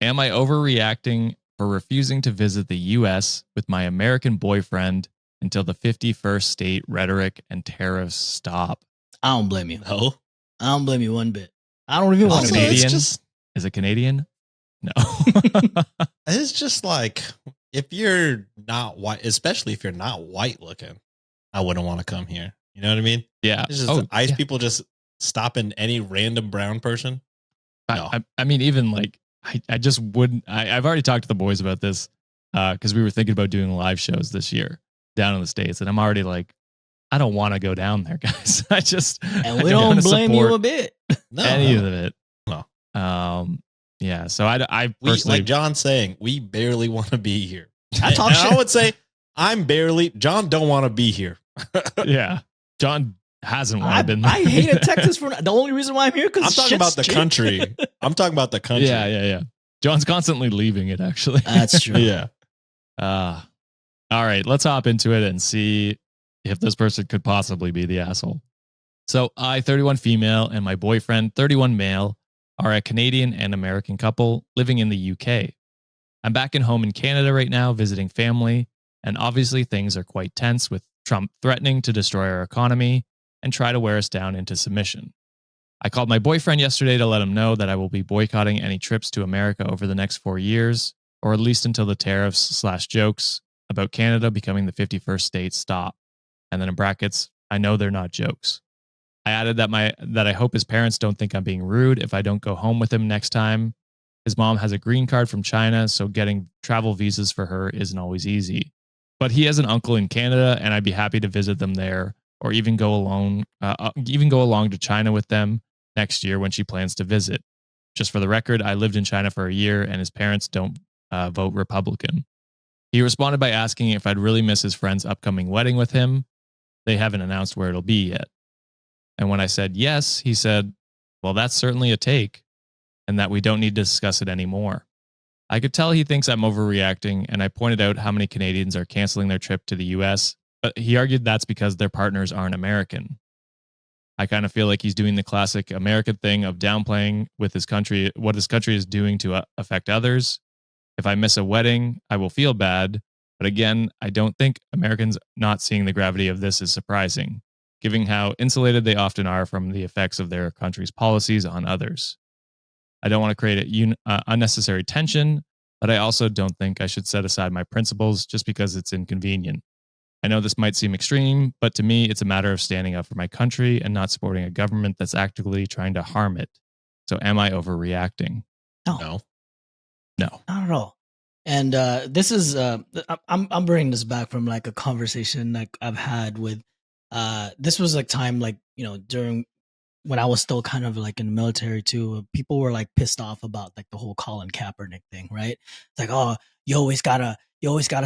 Am I overreacting for refusing to visit the US with my American boyfriend until the 51st state rhetoric and tariffs stop? I don't blame you. No. I don't blame you one bit. I don't even want to. Canadian? Just, Is it Canadian? No. it's just like, if you're not white, especially if you're not white looking, I wouldn't want to come here. You know what I mean? Yeah. It's just people just stopping any random brown person. No. I mean, even like, I just wouldn't. I've already talked to the boys about this because we were thinking about doing live shows this year down in the States. And I'm already like, I don't want to go down there, guys. And we don't blame you a bit. No, any of it. No. Yeah. So I like John's saying, we barely want to be here. I would say John don't want to be here. Yeah. John hasn't been there. I hated Texas for the only reson why I'm here, because I'm talking about the country. I'm talking about the country. Yeah. John's constantly leaving it, actually. That's true. Yeah. All right, let's hop into it and see if this person could possibly be the asshole. So I, 31 female, and my boyfriend, 31 male, are a Canadian and American couple living in the UK. I'm back in home in Canada right now visiting family, and obviously things are quite tense with Trump threatening to destroy our economy and try to wear us down into submission. I called my boyfriend yesterday to let him know that I will be boycotting any trips to America over the next 4 years, or at least until the tariffs/jokes about Canada becoming the 51st state stop. And then in brackets, I know they're not jokes. I added that I hope his parents don't think I'm being rude if I don't go home with him next time. His mom has a green card from China, so getting travel visas for her isn't always easy. But he has an uncle in Canada, and I'd be happy to visit them there, or even go along to China with them next year when she plans to visit. Just for the record, I lived in China for a year, and his parents don't vote Republican. He responded by asking if I'd really miss his friend's upcoming wedding with him. They haven't announced where it'll be yet. And when I said yes, he said, well, that's certainly a take, and that we don't need to discuss it anymore. I could tell he thinks I'm overreacting, and I pointed out how many Canadians are canceling their trip to the US, but he argued that's because their partners aren't American. I kind of feel like he's doing the classic American thing of downplaying with his country, what his country is doing to affect others. If I miss a wedding, I will feel bad. But again, I don't think Americans not seeing the gravity of this is surprising, given how insulated they often are from the effects of their country's policies on others. I don't want to create unnecessary tension, but I also don't think I should set aside my principles just because it's inconvenient. I know this might seem extreme, but to me, it's a matter of standing up for my country and not supporting a government that's actively trying to harm it. So am I overreacting? No. Not at all. And this is I'm bringing this back from like a conversation like I've had with this was like time like, you know, during when I was still kind of like in the military too. People were like pissed off about like the whole Colin Kaepernick thing, right? It's like, oh, you always gotta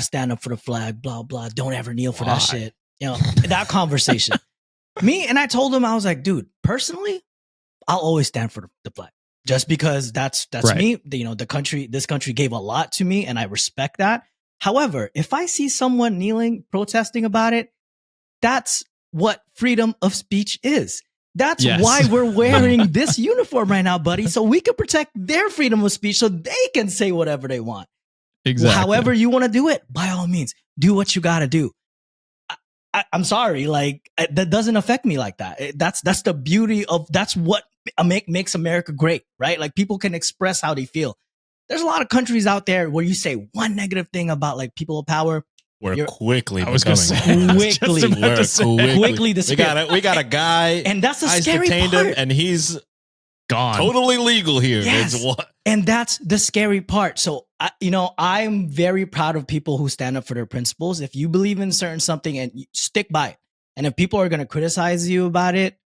stand up for the flag, blah blah. Don't ever kneel for that shit. You know, that conversation. And I told him, I was like, dude, personally, I'll always stand for the flag. Just because that's right. Me, you know, this country gave a lot to me and I respect that. However, if I see someone kneeling, protesting about it, that's what freedom of speech is. That's why we're wearing this uniform right now, buddy. So we can protect their freedom of speech so they can say whatever they want. Exactly. However you want to do it, by all means, do what you got to do. I'm sorry, like that doesn't affect me like that. That's the beauty of, that's what makes America great, right? Like people can express how they feel. There's a lot of countries out there where you say one negative thing about like people of power. We're quickly quickly we got a guy, and that's the scary part. Him and he's gone, totally legal here. Yes. And that's the scary part. So I'm very proud of people who stand up for their principles. If you believe in certain something and you stick by it, and if people are going to criticize you about it,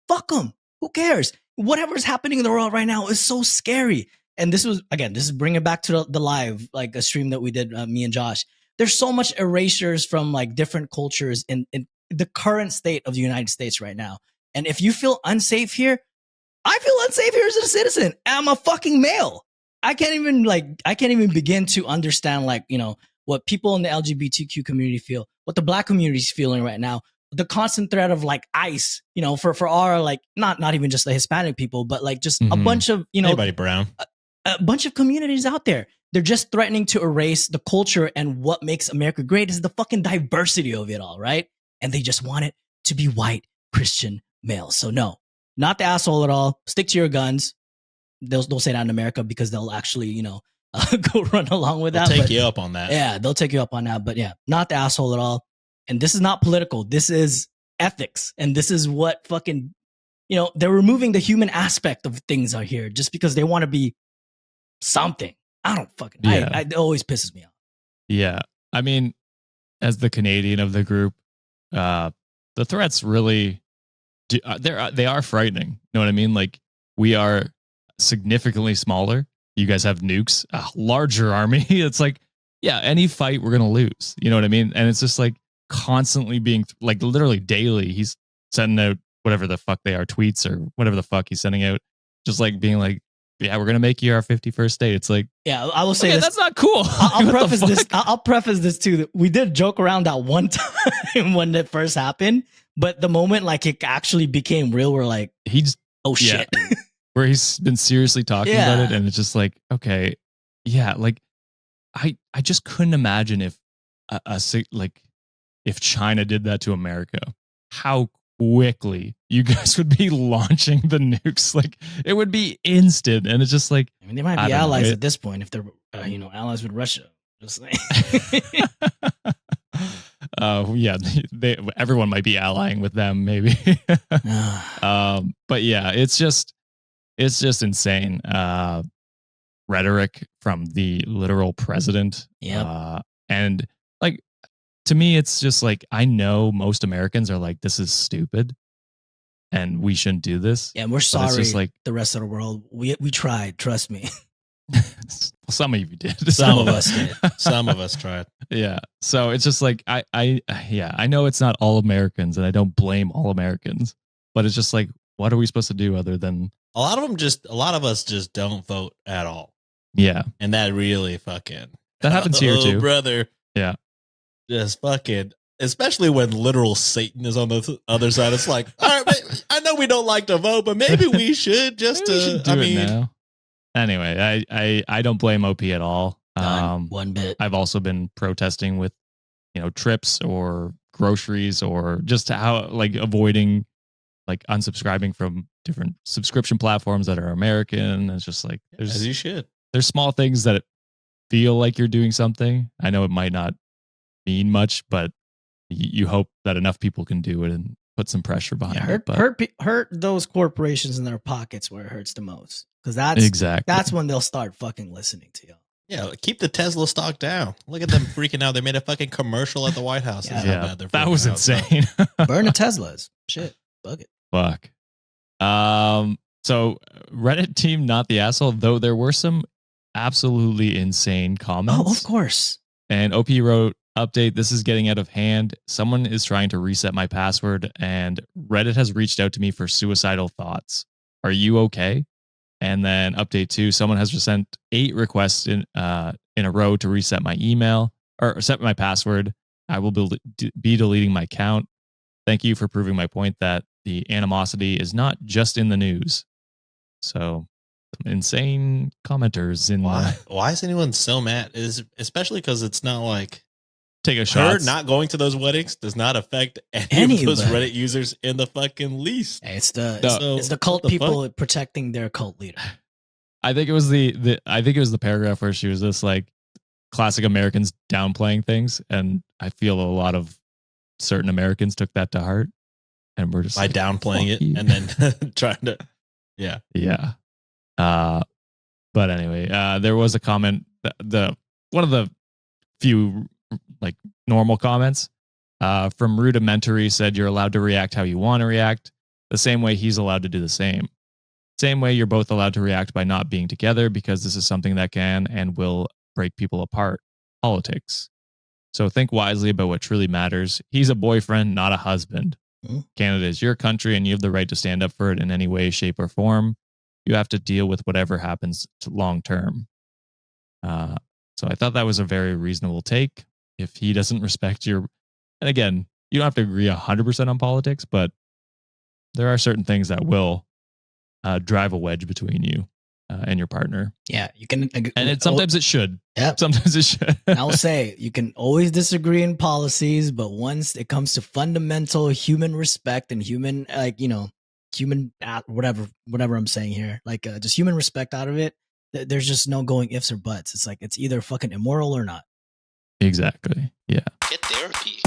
fuck them. Who cares? Whatever's happening in the world right now is so scary. And this is bringing it back to the live, like a stream that we did, me and Josh. There's so much erasures from like different cultures in the current state of the United States right now. And if you feel unsafe here, I feel unsafe here as a citizen. I'm a fucking male. I can't even begin to understand like, you know, what people in the LGBTQ community feel, what the Black community is feeling right now. The constant threat of like ICE, you know, for our like not even just the Hispanic people, but like just a bunch of, you know, anybody brown. a bunch of communities out there. They're just threatening to erase the culture, and what makes America great is the fucking diversity of it all, right? And they just want it to be white Christian males. So no, not the asshole at all. Stick to your guns. They'll say that in America because they'll actually, go run along with They'll that. take you up on that. Yeah, they'll take you up on that. But yeah, not the asshole at all. And this is not political. This is ethics. And this is what fucking, they're removing the human aspect of things out here just because they want to be something. I don't fucking, it always pisses me off. Yeah. I mean, as the Canadian of the group, the threats really, they are frightening. You know what I mean? Like, we are significantly smaller. You guys have nukes, a larger army. It's like, yeah, any fight we're going to lose. You know what I mean? And it's just like constantly being, like, literally daily, he's sending out whatever the fuck they are, tweets or whatever the fuck he's sending out, just like being like, yeah, we're going to make you our 51st state. It's like, yeah, I will say this. That's not cool. I'll preface this too. We did joke around that one time when it first happened, but the moment like it actually became real, we're like, oh shit. Yeah. Where he's been seriously talking about it, and it's just like, okay, yeah, like I just couldn't imagine if if China did that to America, how quickly you guys would be launching the nukes. Like, it would be instant. And it's just like, I mean, they might be allies at this point if they're allies with Russia. Just like yeah, everyone might be allying with them, maybe. But yeah, it's just insane rhetoric from the literal president. Yeah. And like, to me, it's just like, I know most Americans are like, this is stupid and we shouldn't do this. Yeah, and we're sorry, just like the rest of the world. We tried, trust me. Some of you did. Some of us did. Some of us tried. Yeah. So it's just like, I know it's not all Americans, and I don't blame all Americans, but it's just like, what are we supposed to do other than a lot of us just don't vote at all. Yeah. And that really fucking that happens here too, brother. Yeah. Just fucking, especially when literal Satan is on the other side. It's like, all right, I know we don't like to vote, but maybe we should just now. Anyway, I don't blame OP at all. One bit. I've also been protesting with, trips or groceries, or just how, like, avoiding, like, unsubscribing from different subscription platforms that are American. It's just like, as you should. There's small things that feel like you're doing something. I know it might not mean much, but you hope that enough people can do it and put some pressure behind it. Hurt those corporations in their pockets where it hurts the most, because that's when they'll start fucking listening to you. Yeah, keep the Tesla stock down. Look at them freaking out. They made a fucking commercial at the White House. Yeah, that was insane. Burn the Teslas. Shit, bug it. Fuck. So Reddit team, not the asshole, though there were some absolutely insane comments. Oh, of course. And OP wrote, update, this is getting out of hand. Someone is trying to reset my password, and Reddit has reached out to me for suicidal thoughts. Are you okay? And then update 2, someone has just sent 8 requests in a row to reset my email or set my password. I will be deleting my account. Thank you for proving my point that the animosity is not just in the news. So, some insane commenters in why is anyone so mad? Especially because it's not like take a shot. Her not going to those weddings does not affect any of those Reddit users in the fucking least. It's the cult people protecting their cult leader. I think it was the paragraph where she was just like, classic Americans downplaying things, and I feel a lot of certain Americans took that to heart, and we're just by downplaying it and then trying to, yeah. But anyway, there was a comment. One of the few like normal comments from Rudimentary said, "You're allowed to react how you want to react. The same way he's allowed to do the same. Same way you're both allowed to react by not being together, because this is something that can and will break people apart. Politics. So think wisely about what truly matters. He's a boyfriend, not a husband. Canada is your country, and you have the right to stand up for it in any way, shape, or form. You have to deal with whatever happens long term." So I thought that was a very reasonable take. If he doesn't respect and again, you don't have to agree 100% on politics, but there are certain things that will drive a wedge between you. and your partner. Yeah, you can. And sometimes it should. Yeah. Sometimes it should. I'll say you can always disagree in policies, but once it comes to fundamental human respect and human, human whatever I'm saying here, just human respect out of it, there's just no going ifs or buts. It's like it's either fucking immoral or not. Exactly. Yeah. Get therapy.